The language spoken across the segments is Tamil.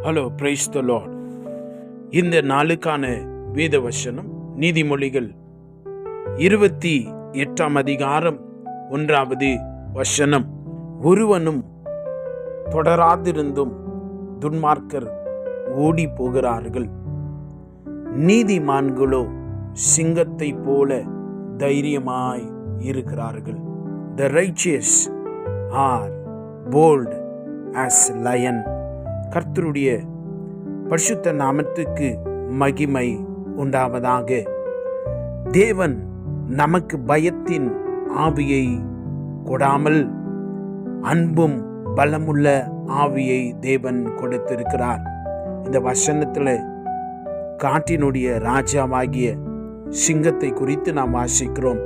Hello, praise the Lord. இந்த நாளுக்கான வேத வசனம் நீதிமொழிகள் 28 அதிகாரம் 1 வசனம். ஒருவனும் தொடராதிருந்தும் துன்மார்க்கர் ஓடி போகிறார்கள், நீதிமான்களோ சிங்கத்தை போல தைரியமாய் இருக்கிறார்கள். The righteous are bold as lion. கர்த்தருடைய பரிசுத்த நாமத்துக்கு மகிமை உண்டாவதாக. தேவன் நமக்கு பயத்தின் ஆவியை கொடாமல் அன்பும் பலமுள்ள ஆவியை தேவன் கொடுத்திருக்கிறார். இந்த வசனத்தில் காட்டினுடைய ராஜாவாகிய சிங்கத்தை குறித்து நாம் வாசிக்கிறோம்.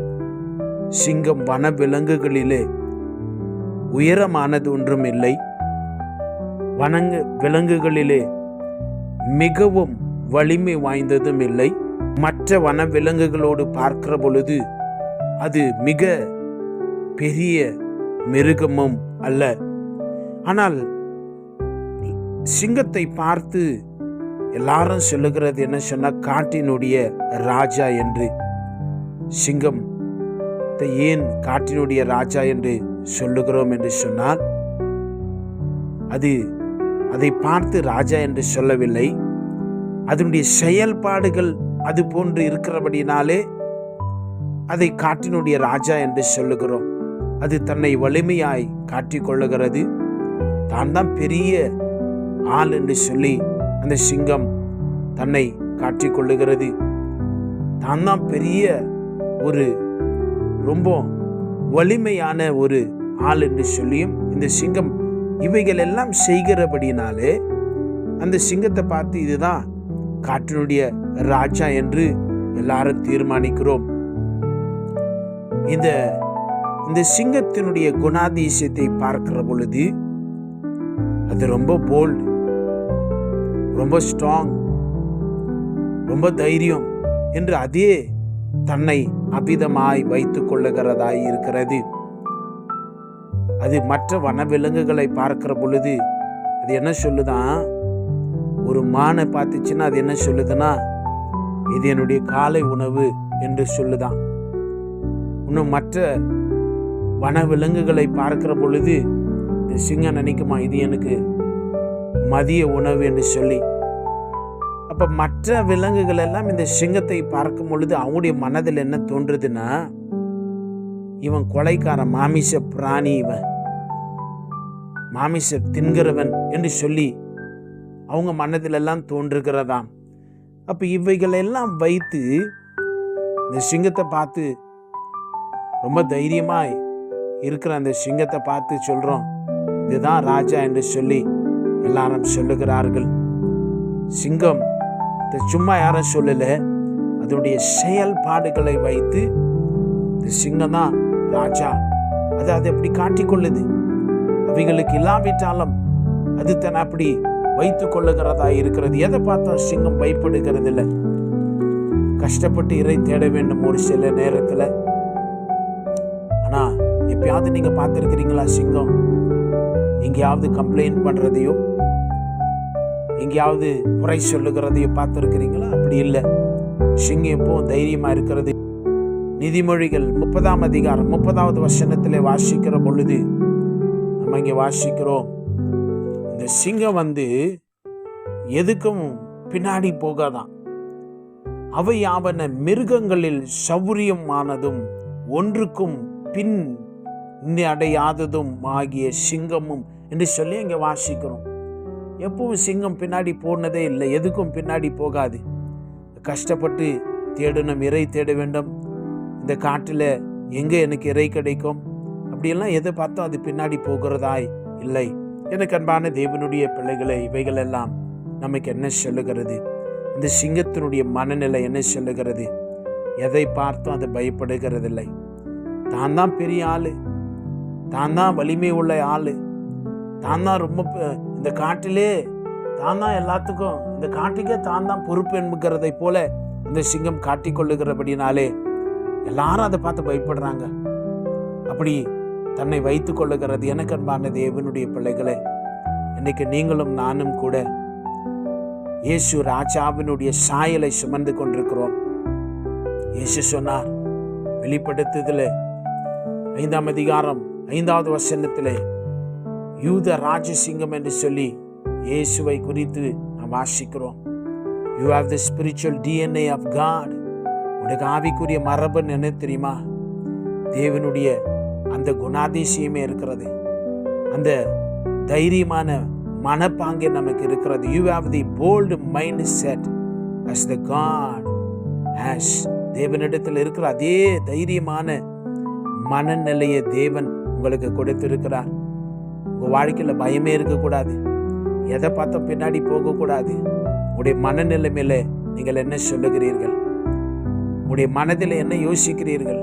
சிங்கம் வன விலங்குகளிலே உயரமானது ஒன்றும் இல்லை. விலங்குகளிலே மிகவும் வலிமை வாய்ந்ததும் இல்லை. மற்ற வன விலங்குகளோடு பார்க்கிற பொழுது அது மிக பெரிய மிருகமும் அல்ல. ஆனால் சிங்கத்தை பார்த்து எல்லாரும் சொல்லுகிறது என்ன சொன்னா, காட்டினுடைய ராஜா என்று. சிங்கத்தை ஏன் காட்டினுடைய ராஜா என்று சொல்லுகிறோம் என்று சொன்னால், அதை பார்த்து ராஜா என்று சொல்லவில்லை, அதனுடைய செயல்பாடுகள் அது போன்று இருக்கிறபடினாலே அதை காட்டினுடைய ராஜா என்று சொல்லுகிறோம். அது தன்னை வலிமையாய் காட்டிக்கொள்ளுகிறது. தான் தான் பெரிய ஆள் என்று சொல்லி அந்த சிங்கம் தன்னை காட்டிக்கொள்ளுகிறது. தான் தான் பெரிய ஒரு ரொம்ப வலிமையான ஒரு ஆள் என்று சொல்லியும் இந்த சிங்கம் இவைகள் எல்லாம் செய்கிறபடினாலே அந்த சிங்கத்தை பார்த்து இதுதான் காட்டினுடைய ராஜா என்று எல்லாரும் தீர்மானிக்கிறோம். இந்த சிங்கத்தினுடைய குணாதிசயத்தை பார்க்கிற பொழுது அது ரொம்ப போல்ட், ரொம்ப ஸ்ட்ராங், ரொம்ப தைரியம் என்று அதே தன்னை அபிதமாய் வைத்துக் கொள்ளுகிறதாய் இருக்கிறது. அது மற்ற வனவிலங்குகளை பார்க்கிற பொழுது அது என்ன சொல்லுதான், ஒரு மானை பார்த்துச்சுன்னா அது என்ன சொல்லுதுன்னா, இது என்னுடைய காலை உணவு என்று சொல்லுதான். இன்னும் மற்ற வனவிலங்குகளை பார்க்கிற பொழுது இந்த சிங்கம் நினைக்குமா, இது எனக்கு மதிய உணவு என்று சொல்லி. அப்ப மற்ற விலங்குகள் எல்லாம் இந்த சிங்கத்தை பார்க்கும் பொழுது அவங்களுடைய மனதில் என்ன தோன்றுதுன்னா, இவன் கொலைக்காரன், மாமிச பிராணி, இவன் மாமிச தின்கிறவன் என்று சொல்லி அவங்க மனதில் எல்லாம் தோன்றுகிறதாம். அப்ப இவைகளெல்லாம் வைத்து இந்த சிங்கத்தை பார்த்து, ரொம்ப தைரியமாய் இருக்கிற அந்த சிங்கத்தை பார்த்து சொல்றோம், இதுதான் ராஜா என்று சொல்லி எல்லாரும் சொல்லுகிறார்கள். சிங்கம் சும்மா யாரும் சொல்லல, அதனுடைய செயல்பாடுகளை வைத்து இந்த சிங்கம் தான் ராஜா, அது எப்படி காட்டிக்கொள்ளுது. அவைகளுக்கு இல்லாவிட்டாலும் அது தன் அப்படி வைத்துக் கொள்ளுகிறதா இருக்கிறது. எதை பார்த்தா சிங்கம் பயப்படுகிறது இல்லை. கஷ்டப்பட்டு இறை தேட வேண்டும் ஒரு சில நேரத்துல. ஆனா எப்பயாவது நீங்க பார்த்திருக்கிறீங்களா, சிங்கம் எங்கேயாவது கம்ப்ளைண்ட் பண்றதையோ எங்கேயாவது குறை சொல்லுகிறதையோ பார்த்திருக்கிறீங்களா? அப்படி இல்லை. சிங்கம் எப்பவும் தைரியமா இருக்கிறது. நீதிமொழிகள் 30 அதிகாரம் 30வது வசனத்திலே வாசிக்கிற பொழுது நம்ம இங்கே வாசிக்கிறோம், இந்த சிங்கம் எதுக்கும் பின்னாடி போகாதான். அவை யாவன மிருகங்களில் சௌரியமானதும் ஒன்றுக்கும் பின் அடையாததும் ஆகிய சிங்கமும் என்று சொல்லி இங்கே வாசிக்கிறோம். எப்பவும் சிங்கம் பின்னாடி போனதே இல்லை, எதுக்கும் பின்னாடி போகாது. கஷ்டப்பட்டு தேடணும், இறை தேட வேண்டும். இந்த காட்டில் எங்கே எனக்கு இறை கிடைக்கும் அப்படியெல்லாம் எதை பார்த்தோம் அது பின்னாடி போகிறதாய் இல்லை. எனக்கு அன்பான தேவனுடைய பிள்ளைகளை, இவைகள் எல்லாம் நமக்கு என்ன சொல்லுகிறது? இந்த சிங்கத்தினுடைய மனநிலை என்ன சொல்லுகிறது? எதை பார்த்தும் அது பயப்படுகிறதில்லை. தான் தான் பெரிய ஆளு, தான் தான் வலிமை உள்ள ஆளு, தான் தான் ரொம்ப இந்த காட்டிலே தான் தான் எல்லாத்துக்கும், இந்த காட்டுக்கே தான் தான் பொறுப்பு என்கிறதை போல இந்த சிங்கம் காட்டிக்கொள்ளுகிறபடினாலே எல்லாரும் அதை பார்த்து பயப்படுறாங்க. அப்படி தன்னை வைத்துக் கொள்ளுகிறது. எனக்கு அன்பான தேவனுடைய பிள்ளைகளே, இன்னைக்கு நீங்களும் நானும் கூட இயேசு ராஜாவினுடைய சாயலை சுமந்து கொண்டிருக்கிறோம். இயேசு சொன்னார் வெளிப்படுத்துதல் 5ஆம் அதிகாரம் 5வது வசனத்திலே, யூத ராஜசிங்கம் என்று சொல்லி இயேசுவை குறித்து நாம் வாசிக்கிறோம். You have the spiritual DNA of God. உனக்கு ஆவிக்குரிய மரபன் என்ன தெரியுமா? தேவனுடைய அந்த குணாதிசயமே இருக்கிறது. அந்த தைரியமான மனப்பாங்கே நமக்கு இருக்கிறது. You have the bold mindset as the God has. தேவனிடத்தில் இருக்கிற அதே தைரியமான மனநிலையை தேவன் உங்களுக்கு கொடுத்திருக்கிறார். உங்க வாழ்க்கையில பயமே இருக்கக்கூடாது. எதை பார்த்த பின்னாடி போகக்கூடாது. உங்களுடைய மனநிலை மேல நீங்கள் என்ன சொல்லுகிறீர்கள்? உங்களுடைய மனதில் என்ன யோசிக்கிறீர்கள்?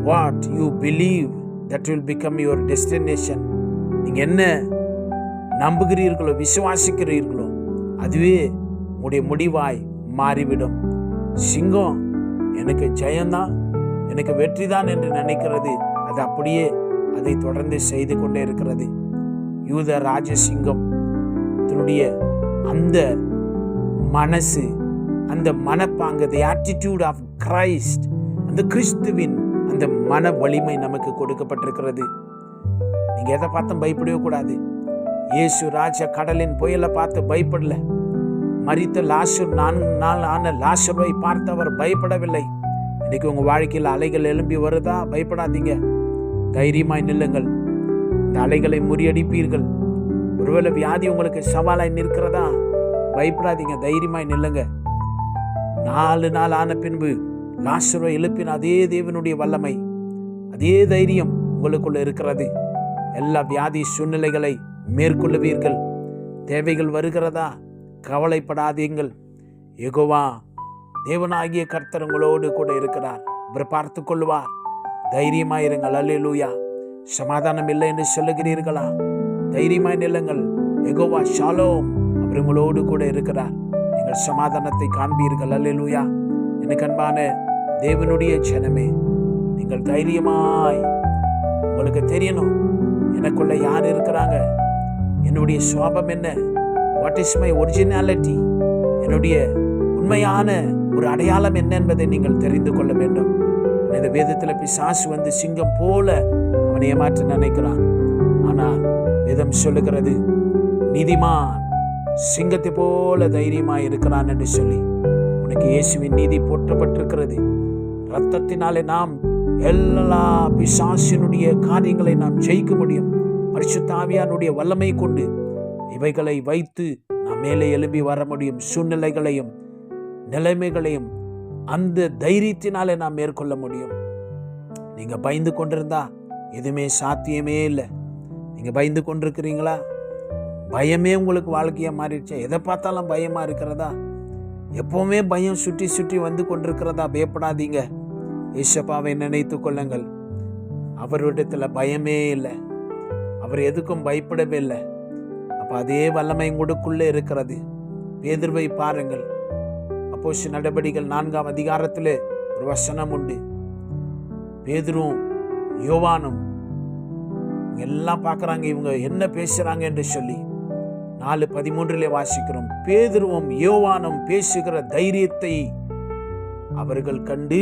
What you believe that will become your destination. நீங்க என்ன நம்புகிறீர்களோ, விசுவாசிக்கிறீர்களோ, அதுவே உங்களுடைய முடிவாய் மாறிவிடும். சிங்கம் எனக்கு ஜெயம்தான், எனக்கு வெற்றிதான் என்று நினைக்கிறது, அது அப்படியே அதை தொடர்ந்து செய்து கொண்டே இருக்கிறது. யூத ராஜசிங்கம் தன்னுடைய அந்த மனசு, அந்த மனப்பாங்கு, the attitude of Christ, அந்த கிறிஸ்துவின் அந்த மன வலிமை நமக்கு கொடுக்கப்பட்டிருக்கிறது. நீங்க எதை பார்த்தும் பயப்படவே கூடாது. இயேசு ராஜா கடலின் புயலை பார்த்து பயப்படல. மரித்த லாசர் 4 நாள் ஆன லாசரை பார்த்து அவர் பயப்படவில்லை. இன்னைக்கு உங்க வாழ்க்கையில் அலைகள் எழும்பி வருதா? பயப்படாதீங்க, தைரியமாய் நில்லுங்கள். இந்த அலைகளை முறியடிப்பீர்கள். ஒருவேளை வியாதி உங்களுக்கு சவாலாய் நிற்கிறதா? பயப்படாதீங்க, தைரியமாய் நில்லுங்க. 4 நாள் ஆன பின்பு லாசரை எழுப்பின அதே தேவனுடைய வல்லமை, அதே தைரியம் உங்களுக்குள்ள இருக்கிறது. எல்லா வியாதி சூழ்நிலைகளை மேற்கொள்ளுவீர்கள். தேவைகள் வருகிறதா? கவலைப்படாதீங்கள். யெகோவா தேவனாகிய கர்த்தர் உங்களோடு கூட இருக்கிறார். அவர் பார்த்து கொள்வார். தைரியமாயிருங்கள். அல்லேலூயா. சமாதானம் இல்லை என்று சொல்லுகிறீர்களா? தைரியமாய் நில்லுங்கள். யெகோவா ஷாலோம், அவர் உங்களோடு கூட இருக்கிறார். நீங்கள் சமாதானத்தை காண்பீர்கள். அல்லேலூயா. எனக்கு அன்பான தேவனுடைய ஜனமே, நீங்கள் தைரியமாய், உங்களுக்கு தெரியணும் எனக்குள்ள யார் இருக்கிறாங்க, என்னுடைய சுவாபம் என்ன, வாட் இஸ் மை ஒரிஜினாலிட்டி, என்னுடைய உண்மையான ஒரு அடையாளம் என்ன என்பதை நீங்கள் தெரிந்து கொள்ள வேண்டும். இந்த வேதத்தில் பிசாசு வந்து சிங்கம் போல அவனை ஏமாற்ற நினைக்கிறான். ஆனால் வேதம் சொல்லுகிறது, நீதிமான் சிங்கத்தை போல தைரியமாய் இருக்கிறான் என்று சொல்லி. உனக்கு இயேசுவின் நீதி போற்றப்பட்டிருக்கிறது. ரத்தத்தினாலே நாம் எல்லா பிசாசினுடைய காரியங்களை நாம் ஜெயிக்க முடியும். பரிசுத்த ஆவியானுடைய வல்லமை கொண்டு இவைகளை வைத்து நாம் மேலே எழும்பி வர முடியும். சூழ்நிலைகளையும் நிலைமைகளையும் அந்த தைரியத்தினாலே நாம் மேற்கொள்ள முடியும். நீங்க பயந்து கொண்டிருந்தா எதுவுமே சாத்தியமே இல்லை. நீங்க பயந்து கொண்டிருக்கிறீங்களா? பயமே உங்களுக்கு வாழ்க்கையா மாறிடுச்சா? எதை பார்த்தாலும் பயமா இருக்கிறதா? எப்பவுமே பயம் சுற்றி சுற்றி வந்து கொண்டிருக்கிறதா? பயப்படாதீங்க. ஏசப்பாவை நினைத்து கொள்ளுங்கள். அவரிடத்துல பயமே இல்லை. அவர் எதுக்கும் பயப்படவே இல்லை. அப்ப அதே வல்லமை உங்களுக்குள்ளே இருக்கிறது. பேதுருவை பாருங்கள். அப்போஸ்தலர் நடபடிகள் 4ஆம் அதிகாரத்திலே ஒரு வசனம் உண்டு. பேதுரும் யோவானும் எல்லாம் பார்க்கறாங்க, இவங்க என்ன பேசுறாங்க என்று சொல்லி 4:13 வாசிக்கிறோம். பேதுருவும் யோவானும் பேசுகிற தைரியத்தை அவர்கள் கண்டு,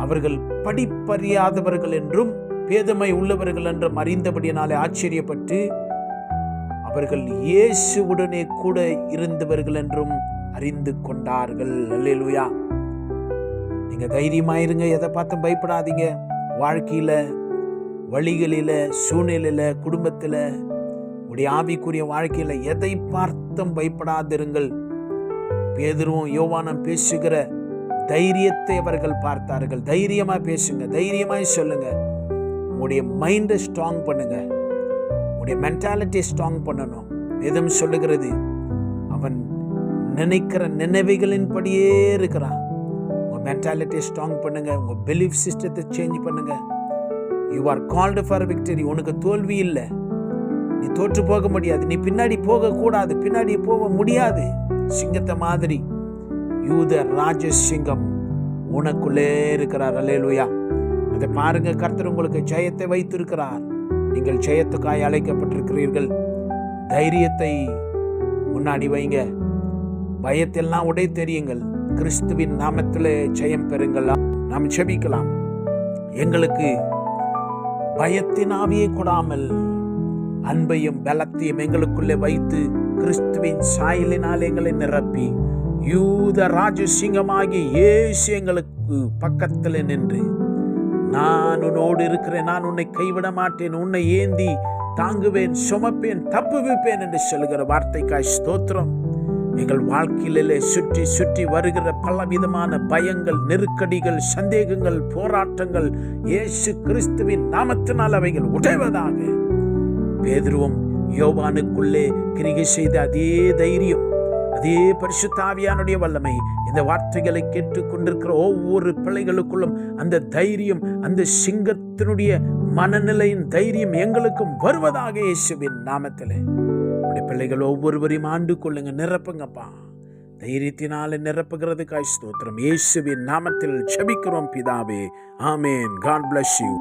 அவர்கள் படிப்பறியாதவர்கள் என்றும் பேதமை உள்ளவர்கள் என்றும் அறிந்தபடியினாலே ஆச்சரியப்பட்டு, அவர்கள் இயேசுவுடனே கூட இருந்தவர்கள் என்றும் அறிந்து கொண்டார்கள். அல்லேலூயா. நீங்க தைரியமாயிருங்க. எதை பார்த்தும் பயப்படாதீங்க. வாழ்க்கையில, வழிகளில, சூழ்நிலையில, குடும்பத்துல, உடைய ஆவிக்குரிய வாழ்க்கையில எதை பார்த்தும் பயப்படாதிருங்கள். பேதுருவும் யோவானும் பேசுகிற தைரியத்தை அவர்கள் பார்த்தார்கள். தைரியமா பேசுங்க, தைரியமாய் சொல்லுங்க. உங்களுடைய மைண்டை ஸ்ட்ராங் பண்ணுங்க, உங்களுடைய மென்டாலிட்டியை ஸ்ட்ராங் பண்ணணும். வேதம் சொல்லுகிறது, அவன் நினைக்கிற நினைவுகளின் படியே இருக்கிறான். உங்க மென்டாலிட்டியை ஸ்ட்ராங் பண்ணுங்க, உங்க பிலீஃப் சிஸ்டத்தை சேஞ்ச் பண்ணுங்க. You are called for victory. உனக்கு தோல்வி இல்லை. நீ தோற்று போக முடியாது. நீ பின்னாடி போக கூடாது, பின்னாடி போக முடியாது. சிங்கத்தை மாதிரி யூத ராஜசிங்கம் உனக்குள்ளே இருக்கிறார். அல்லேலூயா. அதை பாருங்க. கர்த்தர் உங்களுக்கு ஜெயத்தை வைத்திருக்கிறார். நீங்கள் ஜெயத்துக்காய் அழைக்கப்பட்டிருக்கிறீர்கள். தைரியத்தை முன்னாடி வைங்க. பயத்தெல்லாம் உடை தெரியுங்கள். கிறிஸ்துவின் நாமத்திலே ஜெயம் பெறுங்கள். நாம் ஜெபிக்கலாம். எங்களுக்கு பயத்தின் ஆவியை கொடாமல் அன்பையும் பலத்தையும் எங்களுக்குள்ளே வைத்து கிறிஸ்துவின் சாயலினால் எங்களை நிரப்பி யூத ராஜசிங்கமாகி இயேசு எங்களுக்கு பக்கத்தில் நின்று, நான் உன்னோடு இருக்கிறேன், நான் உன்னை கைவிட மாட்டேன், உன்னை ஏந்தி தாங்குவேன், சுமப்பேன், தப்புவிப்பேன் என்று சொல்லுகிற வார்த்தைக்காய் ஸ்தோத்திரம். எங்கள் வாழ்க்கையிலே சுற்றி சுற்றி வருகிற பலவிதமான பயங்கள், நெருக்கடிகள், சந்தேகங்கள், போராட்டங்கள் இயேசு கிறிஸ்துவின் நாமத்தினால் அவைகள் உடைவதாக. பேதுருவும் யோவானுக்குள்ளே கிரியை செய்த அதே தைரியம், அதே பரிசுத்த ஆவியானுடைய வல்லமை இந்த வார்த்தைகளை கேட்டுக் கொண்டிருக்கிற ஒவ்வொரு பிள்ளைகளுக்குள்ளும் அந்த தைரியம், அந்த சிங்கத்தினுடைய மனநிலையின் தைரியம் எங்களுக்கும் வருவதாக இயேசுவின் நாமத்திலே. உடைய பிள்ளைகள் ஒவ்வொருவரையும் ஆண்டு கொள்ளுங்க, நிரப்புங்கப்பா. தைரியத்தினால நிரப்புகிறதுக்காய் ஸ்தோத்திரம். இயேசுவின் நாமத்தில் ஜெபிக்கிறோம் பிதாவே. ஆமென். God bless you.